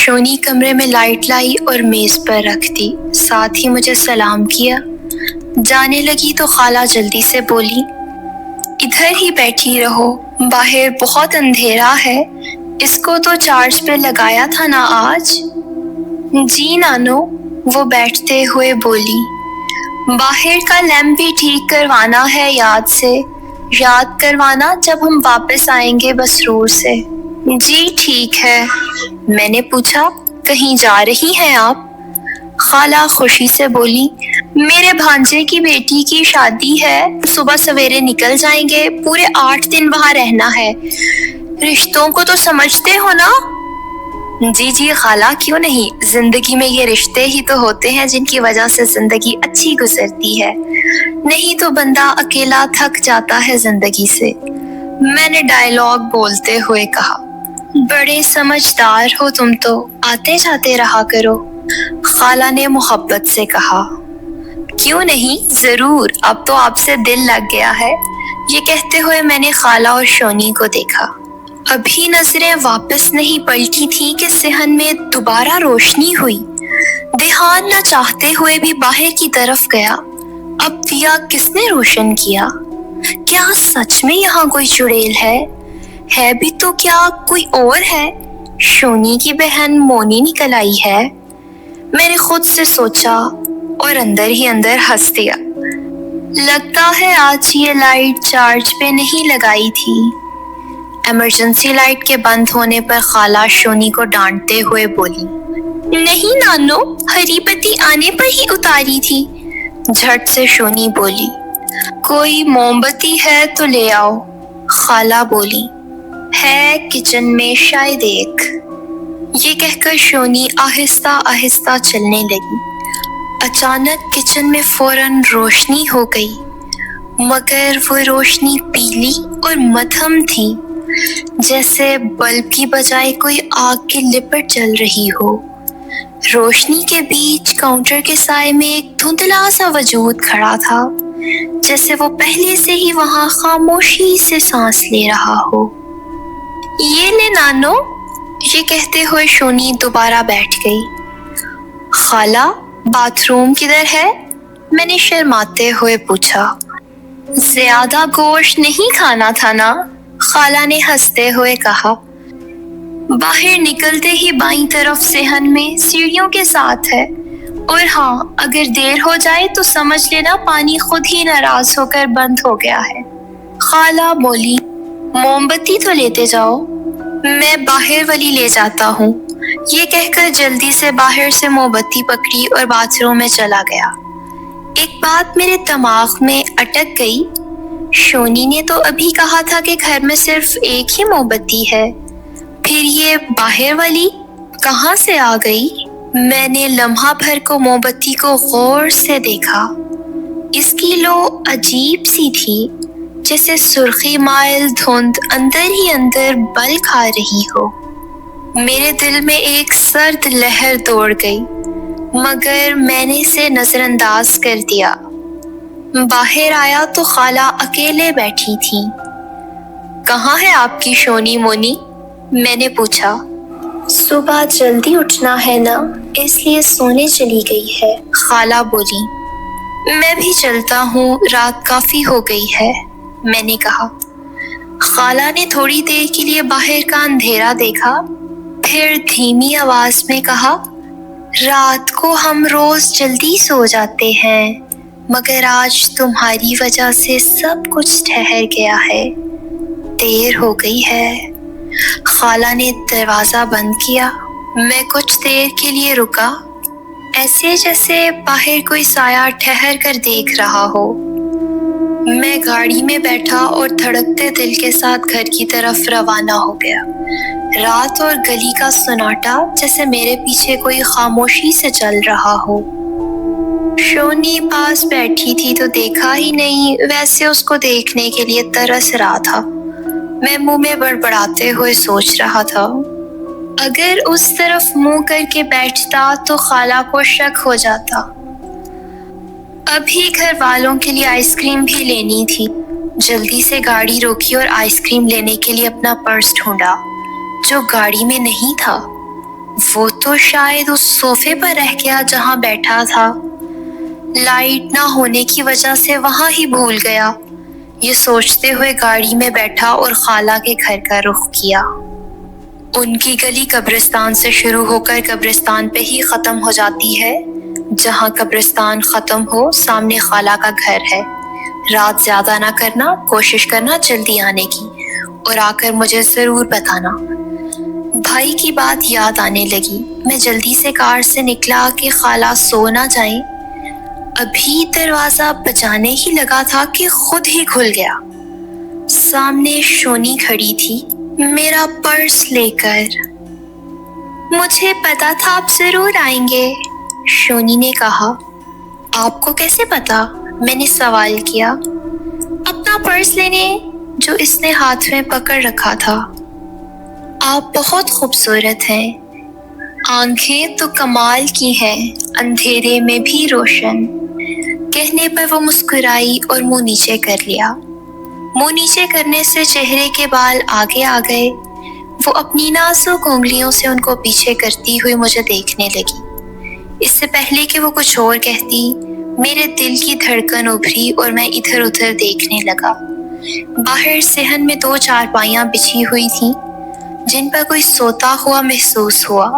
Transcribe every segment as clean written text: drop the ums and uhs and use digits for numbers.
شونی کمرے میں لائٹ لائی اور میز پر رکھ دی، ساتھ ہی مجھے سلام کیا۔ جانے لگی تو خالہ جلدی سے بولی، ادھر ہی بیٹھی رہو، باہر بہت اندھیرا ہے، اس کو تو چارج پہ لگایا تھا نا آج؟ جی نانو، وہ بیٹھتے ہوئے بولی، باہر کا لیمپ بھی ٹھیک کروانا ہے، یاد کروانا جب ہم واپس آئیں گے مسرور سے۔ جی ٹھیک ہے۔ میں نے پوچھا، کہیں جا رہی ہیں آپ؟ خالہ خوشی سے بولی، میرے بھانجے کی بیٹی کی شادی ہے، صبح سویرے نکل جائیں گے، پورے 8 دن وہاں رہنا ہے، رشتوں کو تو سمجھتے ہو نا؟ جی جی خالہ، کیوں نہیں، زندگی میں یہ رشتے ہی تو ہوتے ہیں جن کی وجہ سے زندگی اچھی گزرتی ہے، نہیں تو بندہ اکیلا تھک جاتا ہے زندگی سے، میں نے ڈائیلاگ بولتے ہوئے کہا۔ بڑے سمجھدار ہو تم تو، آتے جاتے رہا کرو، خالہ نے محبت سے کہا۔ کیوں نہیں، ضرور، اب تو آپ سے دل لگ گیا ہے۔ یہ کہتے ہوئے میں نے خالہ اور شونی کو دیکھا۔ ابھی نظریں واپس نہیں پلٹی تھی کہ صحن میں دوبارہ روشنی ہوئی۔ دھیان نہ چاہتے ہوئے بھی باہر کی طرف گیا۔ اب دیا کس نے روشن کیا؟ کیا سچ میں یہاں کوئی چڑیل ہے بھی تو کیا کوئی اور ہے؟ شونی کی بہن مونی نکل آئی ہے؟ میں نے خود سے سوچا اور اندر ہی اندر ہنس دیا۔ لگتا ہے آج یہ لائٹ چارج پہ نہیں لگائی تھی۔ ایمرجنسی لائٹ کے بند ہونے پر خالہ شونی کو ڈانٹتے ہوئے بولی، نہیں نانو، ہری بتی آنے پر ہی اتاری تھی۔ جھٹ سے شونی بولی، کوئی موم بتی ہے تو لے آؤ۔ خالہ بولی، ہے کچن میں شاید ایک۔ یہ کہہ کر شونی آہستہ آہستہ چلنے لگی۔ اچانک کچن میں فوراً روشنی ہو گئی، مگر وہ روشنی پیلی اور مدھم تھی، جیسے بلب کی بجائے کوئی آگ کی لپٹ جل رہی ہو۔ روشنی کے بیچ کاؤنٹر کے سائے میں ایک دھندلا سا وجود کھڑا تھا، جیسے وہ پہلے سے ہی وہاں خاموشی سے سانس لے رہا ہو۔ یہ لے نانو، یہ کہتے ہوئے شونی دوبارہ بیٹھ گئی۔ خالہ، باتھ روم کدھر ہے؟ میں نے شرماتے ہوئے پوچھا۔ زیادہ گوشت نہیں کھانا تھا نا؟ خالہ نے ہنستے ہوئے کہا۔ باہر نکلتے ہی بائیں طرف صحن میں سیڑھیوں کے ساتھ ہے، اور ہاں، اگر دیر ہو جائے تو سمجھ لینا پانی خود ہی ناراض ہو کر بند ہو گیا ہے۔ خالہ بولی، موم بتی تو لیتے جاؤ، میں باہر والی لے جاتا ہوں۔ یہ کہہ کر جلدی سے باہر سے موم بتی پکڑی اور باتھ روم میں چلا گیا۔ ایک بات میرے دماغ میں اٹک گئی، شونی نے تو ابھی کہا تھا کہ گھر میں صرف ایک ہی موم بتی ہے، پھر یہ باہر والی کہاں سے آ گئی؟ میں نے لمحہ بھر کو موم بتی کو غور سے دیکھا۔ اس کی لو عجیب سی تھی، جیسے سرخی مائل دھند اندر ہی اندر بل کھا رہی ہو۔ میرے دل میں ایک سرد لہر دوڑ گئی، مگر میں نے اسے نظر انداز کر دیا۔ باہر آیا تو خالہ اکیلے بیٹھی تھی۔ کہاں ہے آپ کی شونی مونی؟ میں نے پوچھا۔ صبح جلدی اٹھنا ہے نا، اس لیے سونے چلی گئی ہے، خالہ بولی۔ میں بھی چلتا ہوں، رات کافی ہو گئی ہے، میں نے کہا۔ خالہ نے تھوڑی دیر کے لیے باہر کا اندھیرا دیکھا، پھر دھیمی آواز میں کہا، رات کو ہم روز جلدی سو جاتے ہیں، مگر آج تمہاری وجہ سے سب کچھ ٹھہر گیا ہے، دیر ہو گئی ہے۔ خالہ نے دروازہ بند کیا۔ میں کچھ دیر کے لیے رکا، ایسے جیسے باہر کوئی سایہ ٹھہر کر دیکھ رہا ہو۔ میں گاڑی میں بیٹھا اور دھڑکتے دل کے ساتھ گھر کی طرف روانہ ہو گیا۔ رات اور گلی کا سناٹا جیسے میرے پیچھے کوئی خاموشی سے چل رہا ہو۔ شونی پاس بیٹھی تھی تو دیکھا ہی نہیں، ویسے اس کو دیکھنے کے لیے ترس رہا تھا۔ میں منہ میں بڑبڑاتے ہوئے سوچ رہا تھا، اگر اس طرف منہ کر کے بیٹھتا تو خالہ کو شک ہو جاتا۔ ابھی گھر والوں کے لیے آئس کریم بھی لینی تھی۔ جلدی سے گاڑی روکی اور آئس کریم لینے کے لیے اپنا پرس ڈھونڈا، جو گاڑی میں نہیں تھا۔ وہ تو شاید اس صوفے پر رہ گیا جہاں بیٹھا تھا، لائٹ نہ ہونے کی وجہ سے وہاں ہی بھول گیا۔ یہ سوچتے ہوئے گاڑی میں بیٹھا اور خالہ کے گھر کا رخ کیا۔ ان کی گلی قبرستان سے شروع ہو کر قبرستان پہ ہی ختم ہو جاتی ہے۔ جہاں قبرستان ختم ہو سامنے خالہ کا گھر ہے۔ رات زیادہ نہ کرنا، کوشش کرنا جلدی آنے کی، اور آ کر مجھے ضرور بتانا۔ بھائی کی بات یاد آنے لگی۔ میں جلدی سے کار سے نکلا کہ خالہ سو نہ جائیں۔ ابھی دروازہ بجانے ہی لگا تھا کہ خود ہی کھل گیا۔ سامنے شونی کھڑی تھی، میرا پرس لے کر۔ مجھے پتا تھا آپ ضرور آئیں گے، شونی نے کہا۔ آپ کو کیسے پتا؟ میں نے سوال کیا، اپنا پرس لینے جو اس نے ہاتھ میں پکڑ رکھا تھا۔ آپ بہت خوبصورت ہیں، آنکھیں تو کمال کی ہیں، اندھیرے میں بھی روشن۔ کہنے پر وہ مسکرائی اور منہ نیچے کر لیا۔ منہ نیچے کرنے سے چہرے کے بال آگے آ گئے۔ وہ اپنی نازک انگلیوں سے ان کو پیچھے کرتی ہوئی مجھے دیکھنے لگی۔ اس سے پہلے کہ وہ کچھ اور کہتی، میرے دل کی دھڑکن ابھری اور میں ادھر ادھر دیکھنے لگا۔ باہر صحن میں 2 چارپائیاں بچھی ہوئی تھیں جن پر کوئی سوتا ہوا محسوس ہوا۔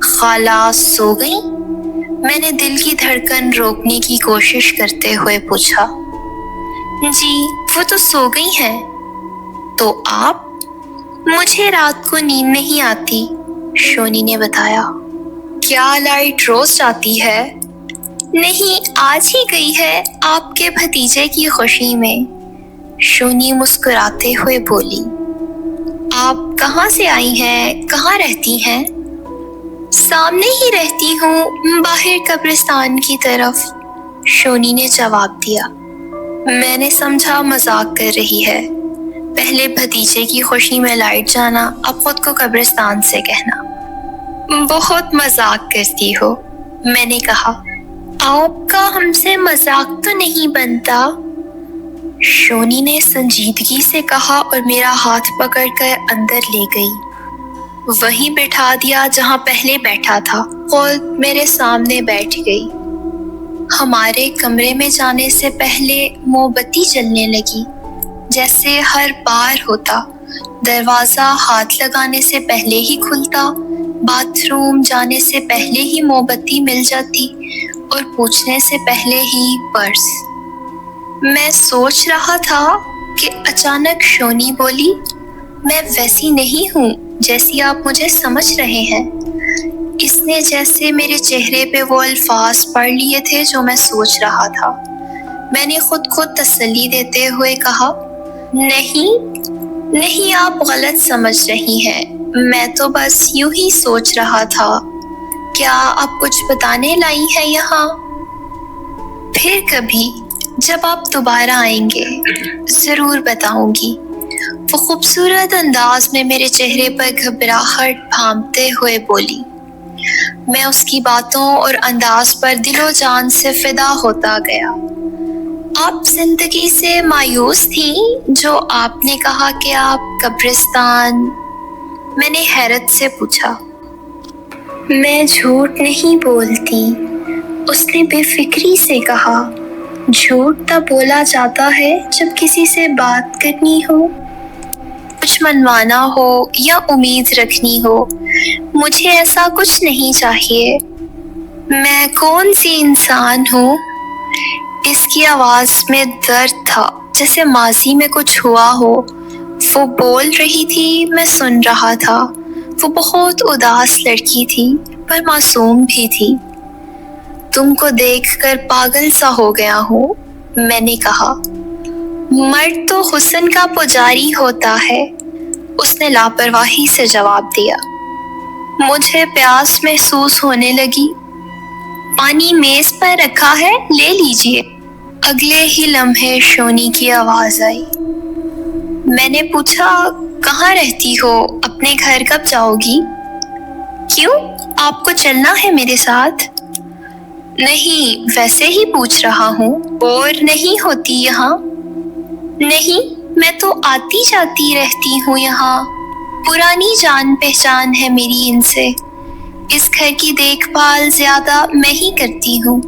خالہ سو گئی؟ میں نے دل کی دھڑکن روکنے کی کوشش کرتے ہوئے پوچھا۔ جی وہ تو سو گئی ہیں۔ تو آپ؟ مجھے رات کو نیند نہیں آتی، شونی نے بتایا۔ کیا لائٹ روز جاتی ہے؟ نہیں، آج ہی گئی ہے آپ کے بھتیجے کی خوشی میں، شونی مسکراتے ہوئے بولی۔ آپ کہاں سے آئی ہیں؟ کہاں رہتی ہیں؟ سامنے ہی رہتی ہوں، باہر قبرستان کی طرف، شونی نے جواب دیا۔ میں نے سمجھا مذاق کر رہی ہے۔ پہلے بھتیجے کی خوشی میں لائٹ جانا، اب خود کو قبرستان سے کہنا۔ بہت مذاق کرتی ہو، میں نے کہا۔ آپ کا ہم سے مذاق تو نہیں بنتا، شونی نے سنجیدگی سے کہا اور میرا ہاتھ پکڑ کر اندر لے گئی۔ وہیں بٹھا دیا جہاں پہلے بیٹھا تھا، خود میرے سامنے بیٹھ گئی۔ ہمارے کمرے میں جانے سے پہلے موم بتی جلنے لگی، جیسے ہر بار ہوتا۔ دروازہ ہاتھ لگانے سے پہلے ہی کھلتا، باتھ روم جانے سے پہلے ہی موم بتی مل جاتی، اور پوچھنے سے پہلے ہی پرس۔ میں سوچ رہا تھا کہ اچانک شونی بولی، میں ویسی نہیں ہوں جیسی آپ مجھے سمجھ رہے ہیں۔ اس نے جیسے میرے چہرے پہ وہ الفاظ پڑھ لیے تھے جو میں سوچ رہا تھا۔ میں نے خود کو تسلی دیتے ہوئے کہا، نہیں آپ غلط سمجھ رہی ہیں، میں تو بس یوں ہی سوچ رہا تھا۔ کیا آپ کچھ بتانے لائی ہیں یہاں؟ پھر کبھی جب آپ دوبارہ آئیں گے ضرور بتاؤں گی، وہ خوبصورت انداز میں میرے چہرے پر گھبراہٹ بھانپتے ہوئے بولی۔ میں اس کی باتوں اور انداز پر دل و جان سے فدا ہوتا گیا۔ آپ زندگی سے مایوس تھیں جو آپ نے کہا کہ آپ قبرستان؟ میں نے حیرت سے پوچھا۔ میں جھوٹ نہیں بولتی، اس نے بے فکری سے کہا۔ جھوٹ تب بولا جاتا ہے جب کسی سے بات کرنی ہو، کچھ منوانا ہو یا امید رکھنی ہو۔ مجھے ایسا کچھ نہیں چاہیے۔ میں کون سی انسان ہوں؟ اس کی آواز میں درد تھا، جیسے ماضی میں کچھ ہوا ہو۔ وہ بول رہی تھی، میں سن رہا تھا۔ وہ بہت اداس لڑکی تھی، پر معصوم بھی تھی۔ تم کو دیکھ کر پاگل سا ہو گیا ہوں، میں نے کہا۔ مرد تو حسن کا پجاری ہوتا ہے، اس نے لاپرواہی سے جواب دیا۔ مجھے پیاس محسوس ہونے لگی۔ پانی میز پر رکھا ہے، لے لیجیے۔ اگلے ہی لمحے شونی کی آواز آئی۔ میں نے پوچھا، کہاں رہتی ہو؟ اپنے گھر کب جاؤ گی؟ کیوں؟ آپ کو چلنا ہے میرے ساتھ؟ نہیں، ویسے ہی پوچھ رہا ہوں۔ اور نہیں ہوتی یہاں؟ نہیں، میں تو آتی جاتی رہتی ہوں یہاں، پرانی جان پہچان ہے میری ان سے۔ اس گھر کی دیکھ بھال زیادہ میں ہی کرتی ہوں،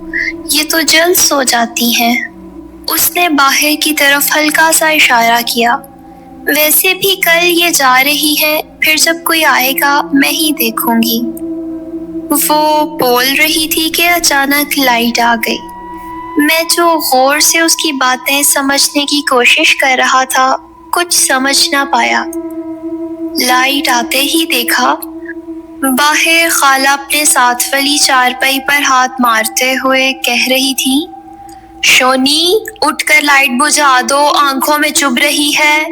یہ تو جلد سو جاتی ہیں۔ اس نے باہر کی طرف ہلکا سا اشارہ کیا۔ ویسے بھی کل یہ جا رہی ہے، پھر جب کوئی آئے گا میں ہی دیکھوں گی۔ وہ بول رہی تھی کہ اچانک لائٹ آ گئی۔ میں جو غور سے اس کی باتیں سمجھنے کی کوشش کر رہا تھا، کچھ سمجھ نہ پایا۔ لائٹ آتے ہی دیکھا باہر خالہ اپنے ساتھ والی چارپائی پر ہاتھ مارتے ہوئے کہہ رہی تھی، شونی اٹھ کر لائٹ بجھا دو، آنکھوں میں چبھ رہی ہے۔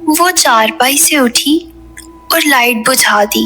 وہ چارپائی سے اٹھی اور لائٹ بجھا دی۔